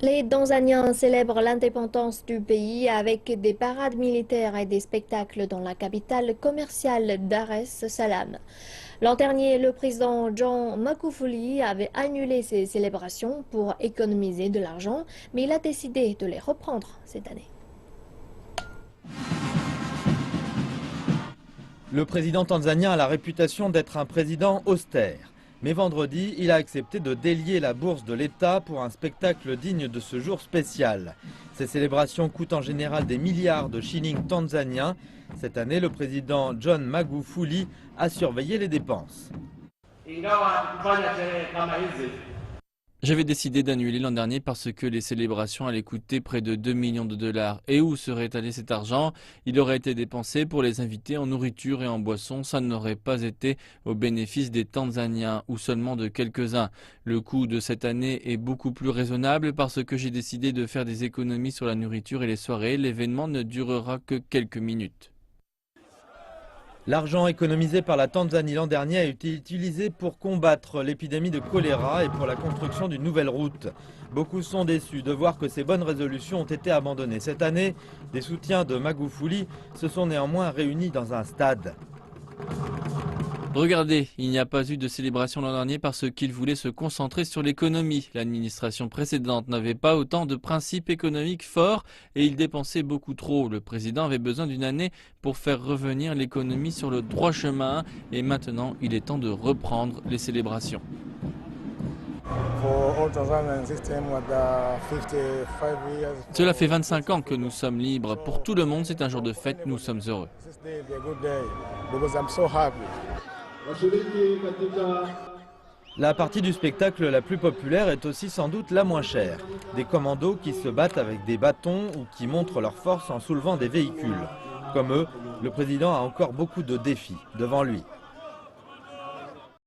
Les Tanzaniens célèbrent l'indépendance du pays avec des parades militaires et des spectacles dans la capitale commerciale Dar es Salaam. L'an dernier, le président John Magufuli avait annulé ces célébrations pour économiser de l'argent, mais il a décidé de les reprendre cette année. Le président tanzanien a la réputation d'être un président austère. Mais vendredi, il a accepté de délier la bourse de l'État pour un spectacle digne de ce jour spécial. Ces célébrations coûtent en général des milliards de shillings tanzaniens. Cette année, le président John Magufuli a surveillé les dépenses. J'avais décidé d'annuler l'an dernier parce que les célébrations allaient coûter près de 2 millions de dollars. Et où serait allé cet argent? Il aurait été dépensé pour les invités en nourriture et en boissons. Ça n'aurait pas été au bénéfice des Tanzaniens ou seulement de quelques-uns. Le coût de cette année est beaucoup plus raisonnable parce que j'ai décidé de faire des économies sur la nourriture et les soirées. L'événement ne durera que quelques minutes. L'argent économisé par la Tanzanie l'an dernier a été utilisé pour combattre l'épidémie de choléra et pour la construction d'une nouvelle route. Beaucoup sont déçus de voir que ces bonnes résolutions ont été abandonnées. Cette année, des soutiens de Magufuli se sont néanmoins réunis dans un stade. Regardez, il n'y a pas eu de célébration l'an dernier parce qu'il voulait se concentrer sur l'économie. L'administration précédente n'avait pas autant de principes économiques forts et il dépensait beaucoup trop. Le président avait besoin d'une année pour faire revenir l'économie sur le droit chemin et maintenant il est temps de reprendre les célébrations. Cela fait 25 ans que nous sommes libres. Pour tout le monde, c'est un jour de fête, nous sommes heureux. La partie du spectacle la plus populaire est aussi sans doute la moins chère. Des commandos qui se battent avec des bâtons ou qui montrent leur force en soulevant des véhicules. Comme eux, le président a encore beaucoup de défis devant lui.